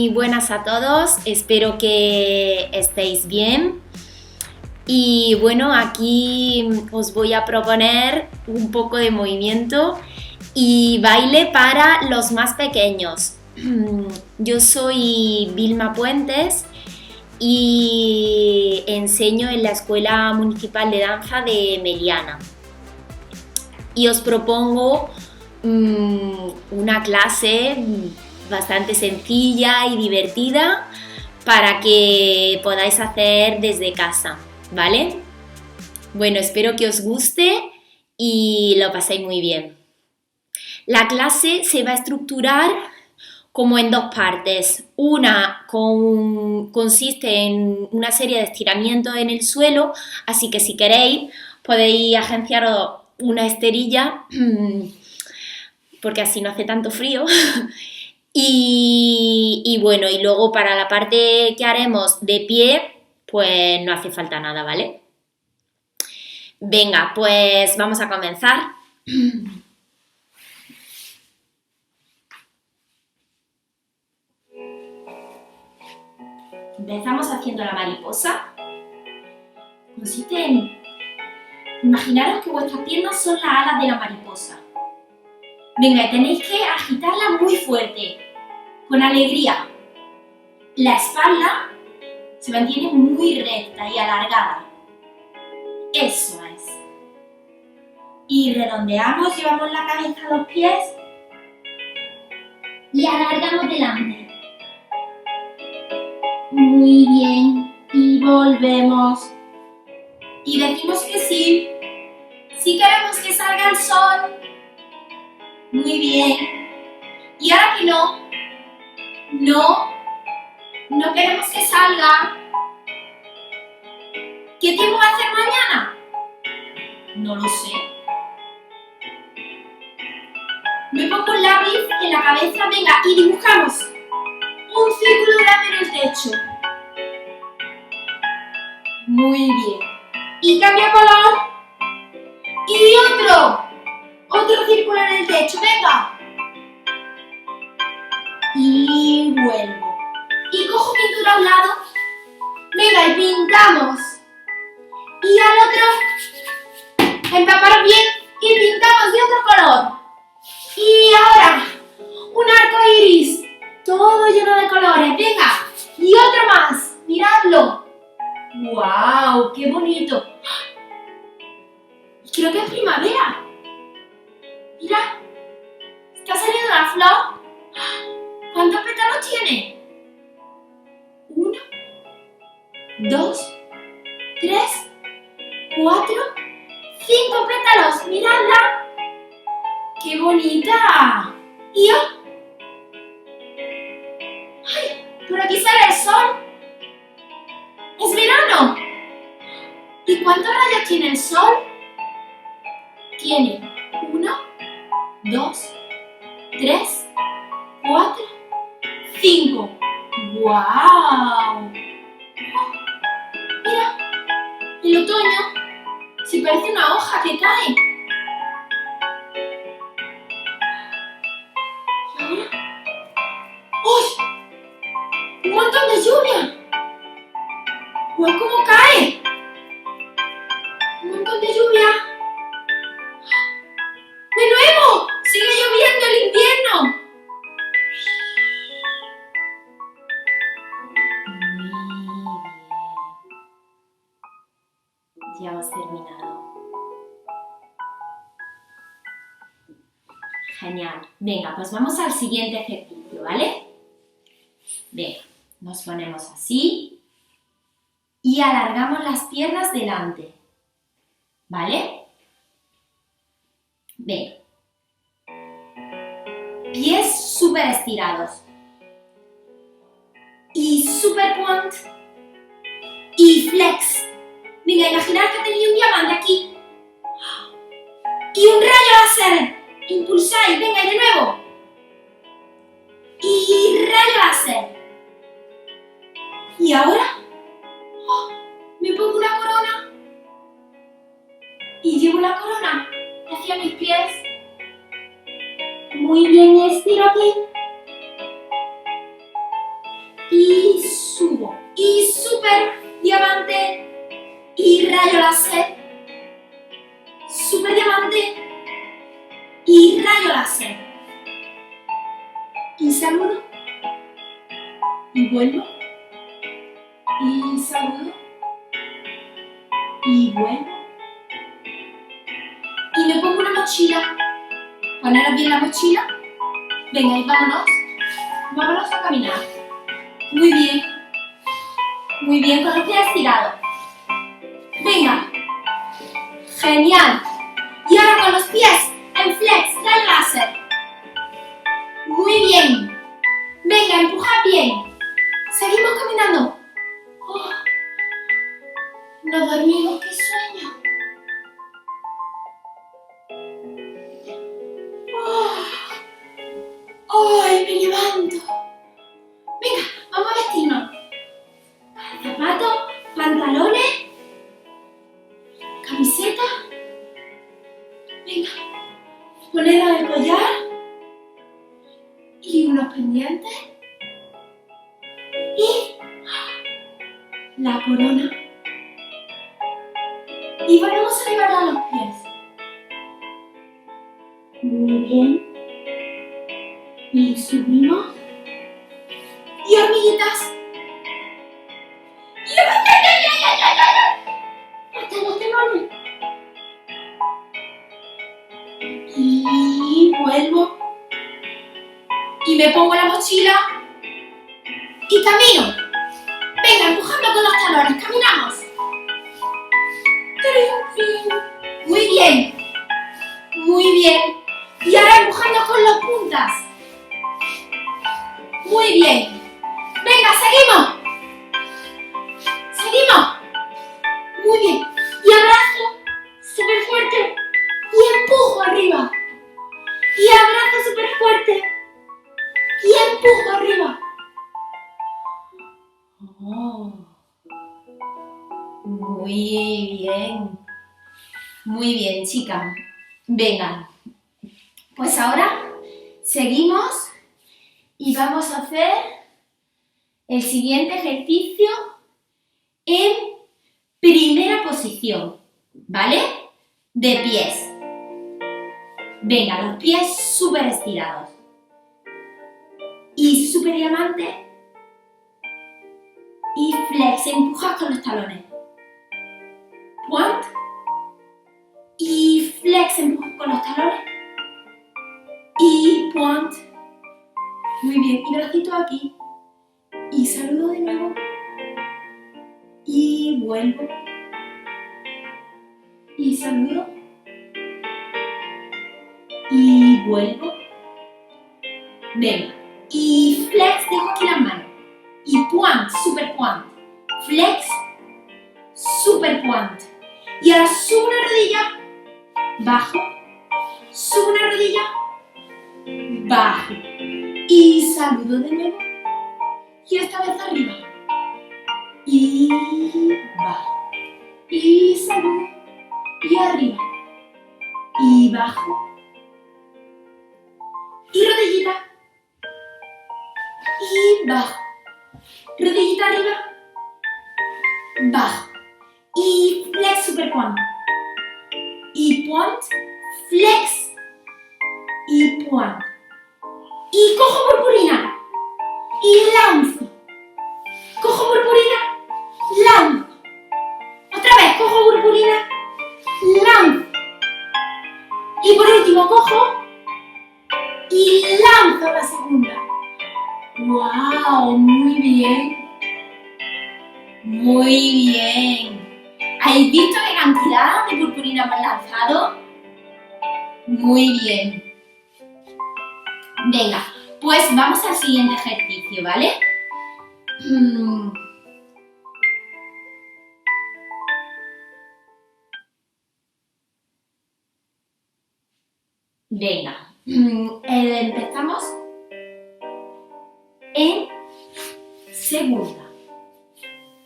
Muy buenas a todos, espero que estéis bien. Y bueno, aquí os voy a proponer un poco de movimiento y baile para los más pequeños. Yo soy Vilma Puentes y enseño en la Escuela Municipal de Danza de Meliana. Y os propongo una clase bastante sencilla y divertida para que podáis hacer desde casa, ¿vale? Bueno, espero que os guste y lo paséis muy bien. La clase se va a estructurar como en dos partes. Una consiste en una serie de estiramientos en el suelo, así que si queréis podéis agenciaros una esterilla porque así no hace tanto frío. Y bueno, y luego para la parte que haremos de pie, pues no hace falta nada, ¿vale? Venga, pues vamos a comenzar. Empezamos haciendo la mariposa. Consiste en imaginaros que vuestras piernas son las alas de la mariposa. Venga, tenéis que agitarla muy fuerte, con alegría. La espalda se mantiene muy recta y alargada. Eso es. Y redondeamos, llevamos la cabeza a los pies y alargamos delante. Muy bien. Y volvemos. Y decimos que sí. Sí queremos que salga el sol. Muy bien. Y ahora que no queremos que salga. ¿Qué tiempo va a hacer mañana? No lo sé. Me pongo un lápiz en la cabeza, venga, y dibujamos un círculo grande en el techo. Muy bien. Y cambia color. Y otro círculo en el techo, venga. Y vuelvo. Y cojo pintura a un lado. Venga, y pintamos. Y al otro, empaparos bien y pintamos de otro color. Y ahora, un arco iris, todo lleno de colores, venga. Y otro más, miradlo. ¡Wow! ¡Qué bonito! Creo que es primavera. Mira, está saliendo una flor. ¿Cuántos pétalos tiene? 1, 2, 3, 4, 5 pétalos. ¡Miradla! ¡Qué bonita! ¿Y yo? ¡Ay! Por aquí sale el sol. ¡Es verano! ¿Y cuántos rayos tiene el sol? Tiene 1, 2, 3, 4, 5. ¡Guau! Mira, el otoño se parece una hoja que cae. ¿Y ahora? ¡Uy! ¡Un montón de lluvia! ¡Guau, cómo cae! ¡Un montón de lluvia! ¡De nuevo! ¡Sigue lloviendo el invierno! Muy bien. Ya hemos terminado. Genial. Venga, pues vamos al siguiente ejercicio, ¿vale? Venga, nos ponemos así y alargamos las piernas delante, ¿vale? Venga. Pies súper estirados. Y super point. Y flex. Venga, imaginad que tenéis un diamante aquí. Y un rayo láser. Impulsáis, venga, y de nuevo. Y rayo láser. Y ahora me pongo una corona. Y llevo la corona hacia mis pies. Muy bien, y estiro aquí. y subo. Y super diamante y rayo láser. Super diamante y rayo láser. Y saludo. Y vuelvo. Y saludo. Y vuelvo. Y me pongo una mochila. Poneros bien la mochila. Venga, y vámonos. Vámonos a caminar. Muy bien. Muy bien, con los pies estirados. Venga. Genial. Y ahora con los pies en flex, rayo láser. Muy bien. Venga, empuja bien. Seguimos caminando. Oh, nos dormimos, qué sueño. ¡Ay, me levanto! Venga, vamos a vestirnos. Zapatos, pantalones, camiseta. Venga, ponernos el collar y unos pendientes. Y la corona. Y volvemos a liberar los pies. Muy bien. Y subimos. Y hormiguitas. Y hasta los talones. Y vuelvo. Y me pongo la mochila. Y camino. Venga, empujando con los talones. Caminamos. Muy bien. Muy bien. Y ahora empujando con las puntas. Muy bien. Venga, seguimos. Seguimos. Muy bien. Y abrazo súper fuerte. Y empujo arriba. Y abrazo súper fuerte. Y empujo arriba. Oh. Muy bien. Muy bien, chica. Venga. Pues ahora seguimos y vamos a hacer el siguiente ejercicio en primera posición, ¿vale? De pies. Venga, los pies súper estirados. Y súper diamante. Y flex, empujas con los talones. Point. Y flex, empujas con los talones. Y point. Muy bien, y bracito aquí. Y saludo de nuevo. Y vuelvo. Y saludo. Y vuelvo. Venga. Y flex, dejo aquí las manos. Y point, super point. Flex, super point. Y ahora subo una rodilla. Bajo. Subo una rodilla. Bajo. Y saludo de nuevo. Y esta vez arriba. Y bajo. Y saludo. Y arriba. Y bajo. Y rodillita. Y bajo. Rodillita arriba. Bajo. Y flex super point. Y point. Flex. Y point. Y cojo purpurina. Y lanzo. Cojo purpurina. Lanzo. Otra vez, cojo purpurina. Lanzo. Y por último, cojo. Y lanzo la segunda. ¡Wow! Muy bien. Muy bien. ¿Habéis visto qué cantidad de purpurina hemos lanzado? Muy bien. Venga, pues vamos al siguiente ejercicio, ¿vale? Venga, empezamos en segunda.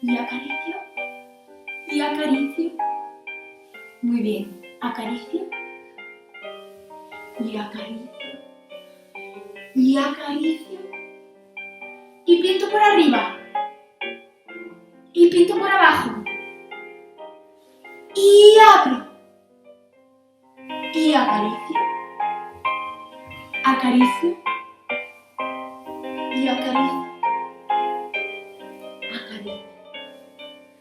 Y acaricio. Y acaricio. Muy bien. Acaricio. Y acaricio. Y acaricio. y pinto por arriba y pinto por abajo y abro y acaricio, acaricio y acaricio, acaricio.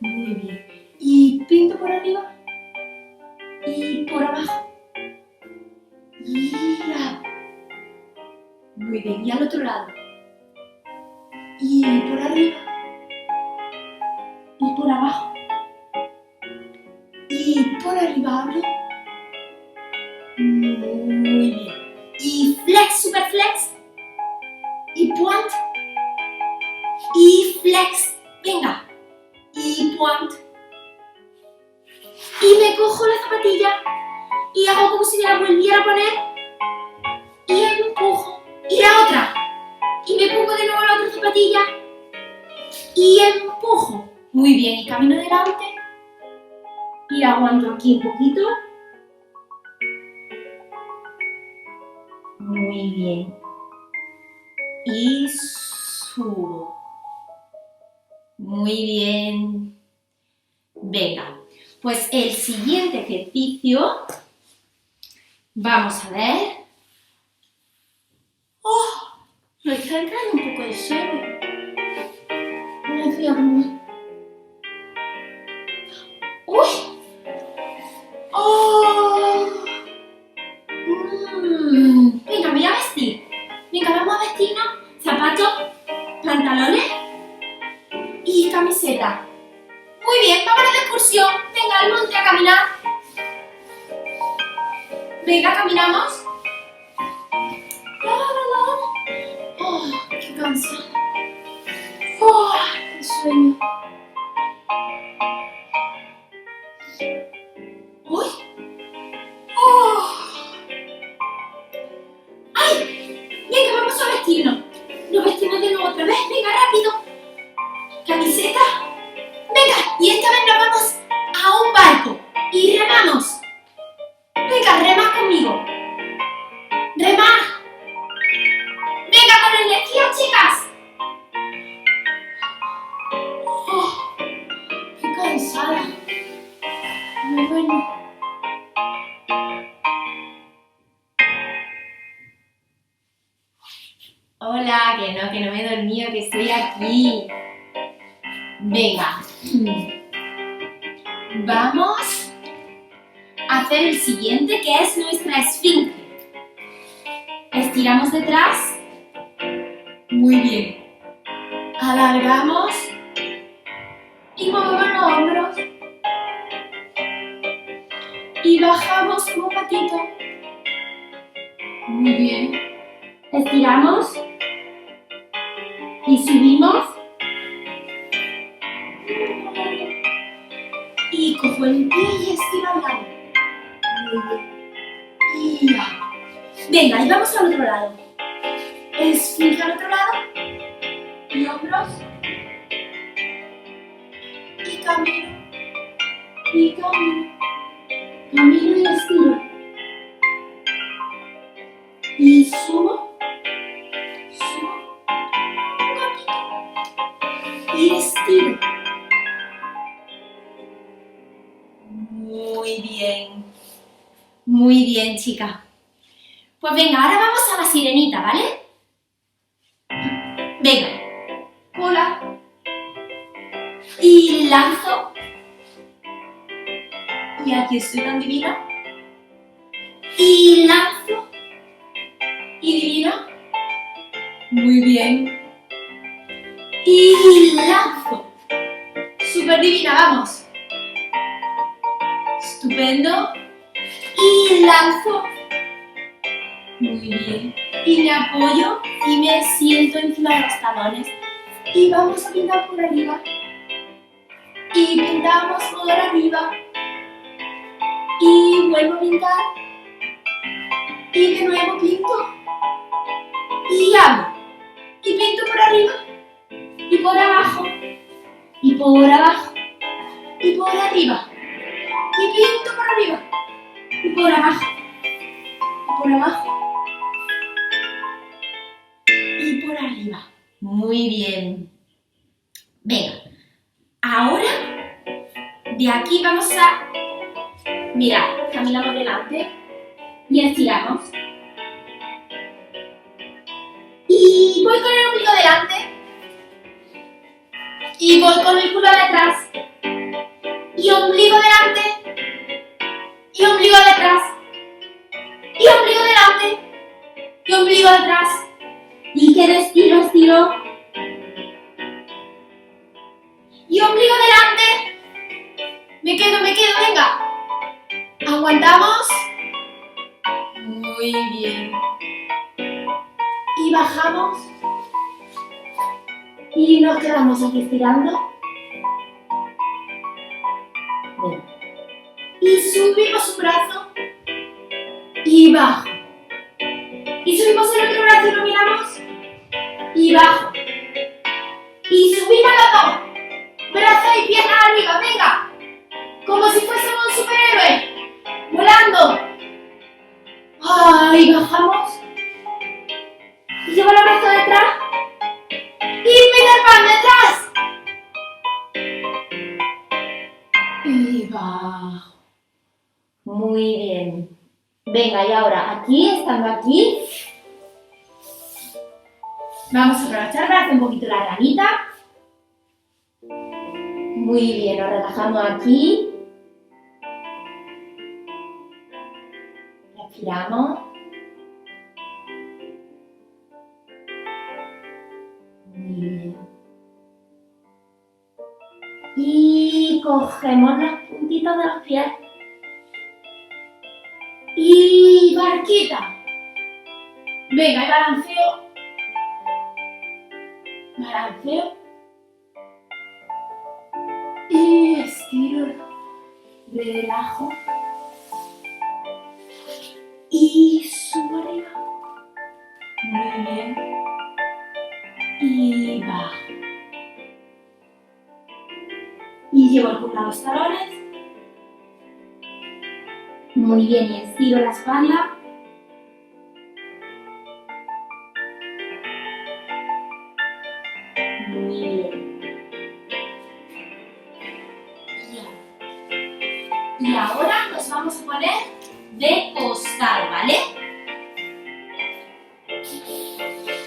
Muy bien. Y pinto por arriba y por abajo y abro. Muy bien. Y al otro lado. Y por arriba y por abajo y por arriba abro. Muy bien. Y flex, super flex. Y point. Y flex. Venga. Y point. Y me cojo la zapatilla y hago como si me la volviera a poner. Y empujo. Y la otra. Y me pongo de nuevo la otra zapatilla. Y empujo. Muy bien. Y camino delante. Y aguanto aquí un poquito. Muy bien. Y subo. Muy bien. Venga, pues el siguiente ejercicio, vamos a ver. ¡Oh! Me está entrando un poco de sueño. Me decía como... ¡Uy! ¡Oh! Venga, me voy a vestir. Venga, vamos a vestirnos zapatos, pantalones y camiseta. Muy bien, vámonos de excursión. Venga, al monte a caminar. Venga, caminamos. Oh, qué cansada. Oh, qué sueño. Uy. Oh. ¡Ay! Venga, vamos a vestirnos. Nos vestimos de nuevo otra vez. Venga, rápido. Camiseta. Venga, y esta vez nos vamos a un barco. Y remamos. Venga, remad conmigo. Remad. Venga, con energía, chicas. Oh, qué cansada. Me duermo. Hola, que no me he dormido, que estoy aquí. Venga. Vamos a hacer el siguiente, que es nuestra esfinge. Estiramos detrás. Muy bien. Alargamos. Y movemos los hombros. Y bajamos como patito. Muy bien. Estiramos. Y subimos. Y cojo el pie y estiro al lado. Muy bien. Y ya. Venga, y vamos al otro lado. Esfinge al otro lado. Y hombros. Y camino. Y camino. Camino y estiro. Y subo. Subo. Un poquito. Y estiro. Muy bien. Muy bien, chica. Pues venga, ahora vamos a la sirenita, ¿vale? Venga. Cola. Y lanzo. Y aquí estoy tan divina. Y lanzo. Y divina. Muy bien. Y lanzo. Súper divina, vamos. Estupendo. Y lanzo. Muy bien. Y me apoyo y me siento encima de los talones. Y vamos a pintar por arriba. Y pintamos por arriba. Y vuelvo a pintar. Y de nuevo pinto. Y abro. Y pinto por arriba. Y por abajo. Y por abajo. Y por arriba. Y pinto por arriba. Y por abajo. Y por abajo. Y por arriba. Muy bien. Venga, ahora de aquí vamos a... Mirad, caminamos delante y estiramos. Y voy con el ombligo delante. Y voy con el culo detrás. Y ombligo delante. Y ombligo detrás. Y ombligo delante. Y ombligo detrás. Y quedo estiro, estiro. Y ombligo delante. Me quedo, venga. Aguantamos. Muy bien. Y bajamos. Y nos quedamos aquí estirando. Bien. Y subimos un brazo. Y bajo. Y subimos el otro brazo y lo miramos. Y bajo. Y subimos los dos. Brazo y pierna arriba, venga. Como si fuésemos un superhéroe. Volando. Y bajamos. Y llevo el brazo detrás. Y Peter Pan detrás. Y bajo. Muy bien. Venga, y ahora aquí, estando aquí, vamos a aprovechar para hacer un poquito la ranita. Muy bien, nos relajamos aquí. Respiramos. Muy bien. Y cogemos las puntitas de los pies. Y barquita. Venga, y balanceo. Balanceo. Y estiro. Relajo. Y subo arriba. Muy bien. Y bajo. Y llevo el culo a los talones. Muy bien, y estiro la espalda. Muy bien. Y ahora nos vamos a poner de costado, ¿vale?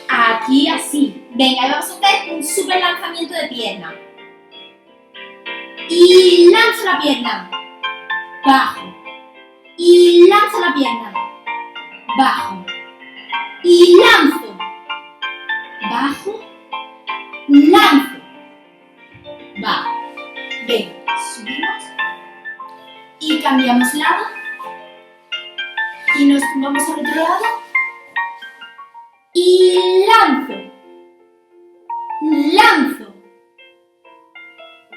Aquí así. Venga, y vamos a hacer un super lanzamiento de pierna. Y lanzo la pierna. Bajo. Y lanzo la pierna. Bajo. Y lanzo. Bajo. Lanzo. Bajo. Venga, subimos. Y cambiamos lado. Y nos vamos al otro lado. Y lanzo. Lanzo.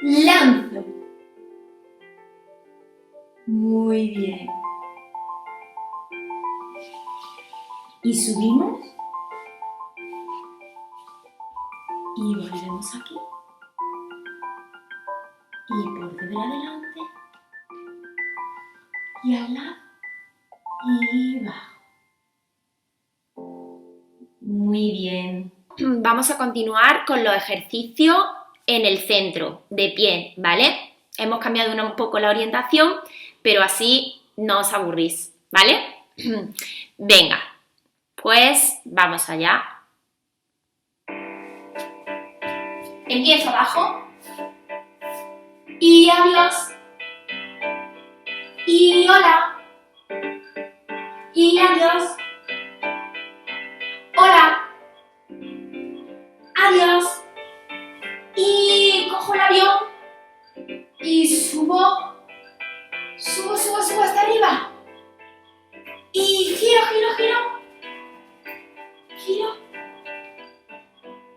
Lanzo. Muy bien. Y subimos. Y volvemos aquí. Y por detrás adelante. Y al lado. Y bajo. Muy bien. Vamos a continuar con los ejercicios en el centro, de pie, ¿vale? Hemos cambiado un poco la orientación, pero así no os aburrís, ¿vale? Venga, pues vamos allá. Empiezo abajo. Y adiós. Y hola. Y adiós. Hola. Adiós. Y cojo el avión. Y subo. Subo hasta arriba. Y giro. Giro.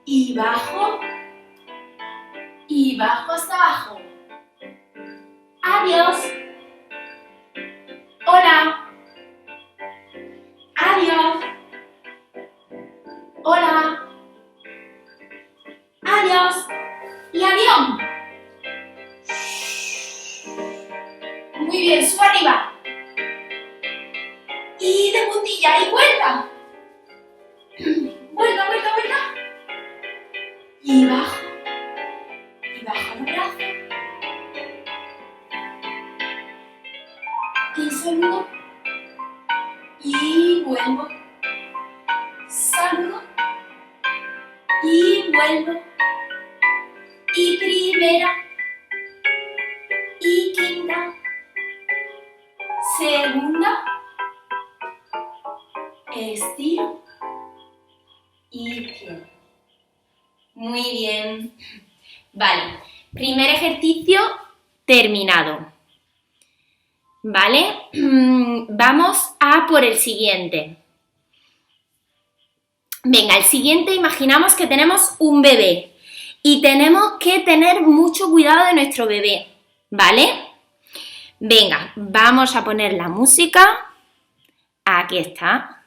Y bajo. Y bajo hasta abajo. Adiós. Hola. Adiós. Hola. Adiós. Y avión. Muy bien, subo arriba. Y de puntilla y vuelta. Vuelta. bajo los brazos y saludo y vuelvo, saludo y vuelvo, y primera y quinta, segunda, estiro y izquierda. Muy bien. Vale, primer ejercicio terminado. ¿Vale? Vamos a por el siguiente. Venga, el siguiente, imaginamos que tenemos un bebé y tenemos que tener mucho cuidado de nuestro bebé, ¿vale? Venga, vamos a poner la música. Aquí está.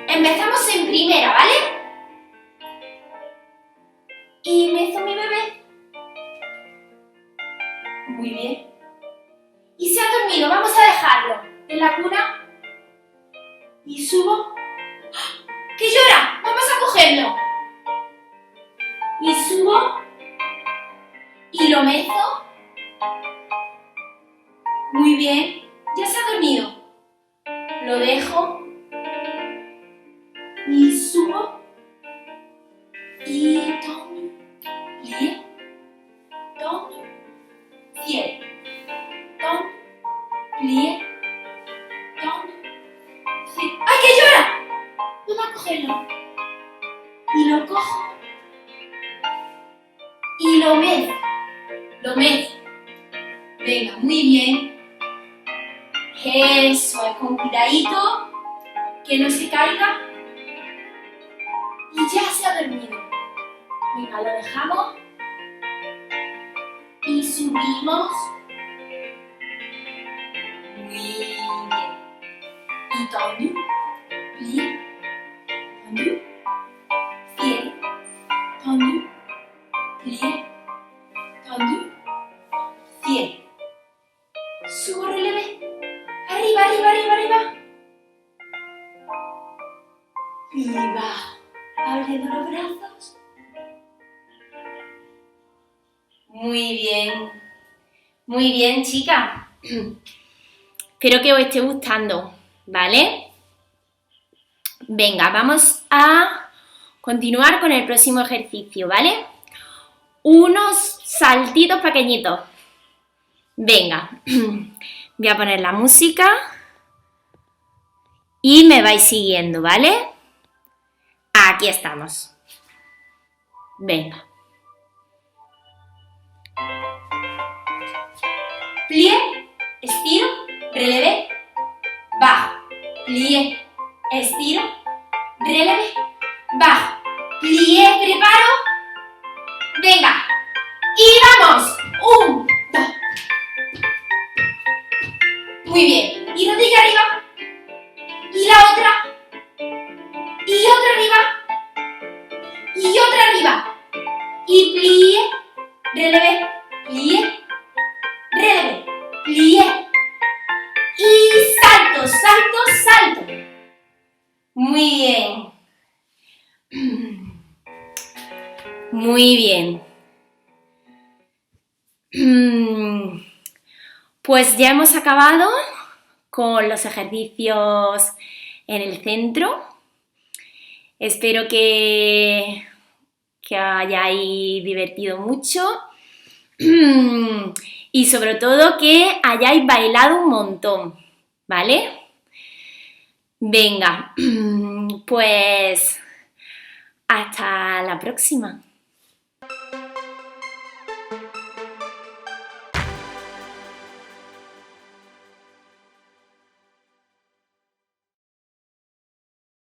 Empezamos en primera, ¿vale? Y mezo mi bebé. Muy bien. Y se ha dormido, vamos a dejarlo en la cuna. Y subo. ¡Que llora! Vamos a cogerlo. Y subo. Y lo mezo. Muy bien. Ya se ha dormido. Lo dejo. Y subo. Y tono. Plie. Tono. Cierre. Tono. Plie. Tono. Cierre. ¡Ay, que llora! Vamos a cogerlo. Y lo cojo. Y lo mezo. Lo mezo. Venga, muy bien. Eso es, con cuidadito, que no se caiga. Y ya se ha dormido. Venga, lo dejamos. Y subimos. Muy bien. Y tendu, plie, tendu, cierre, tendu, plie, tendu, cierre. Subo, relevé. Arriba, arriba, arriba, arriba. Y bajo, abriendo los brazos. Muy bien, chica. Espero que os esté gustando, ¿vale? Venga, vamos a continuar con el próximo ejercicio, ¿vale? Unos saltitos pequeñitos. Venga, voy a poner la música y me vais siguiendo, ¿vale? Aquí estamos. Venga. Plie, estiro, relevé, bajo. Plie, estiro, relevé, bajo. Plie, preparo. Venga. Y vamos. 1, 2. Muy bien. Y rodilla arriba. Y la otra. Y otra arriba. Y otra arriba. Y plie, relevé, plie, relevé, plie. Y salto, salto, salto. Muy bien. Muy bien. Pues ya hemos acabado con los ejercicios en el centro. Espero que hayáis divertido mucho y sobre todo que hayáis bailado un montón, ¿vale? Venga, pues hasta la próxima.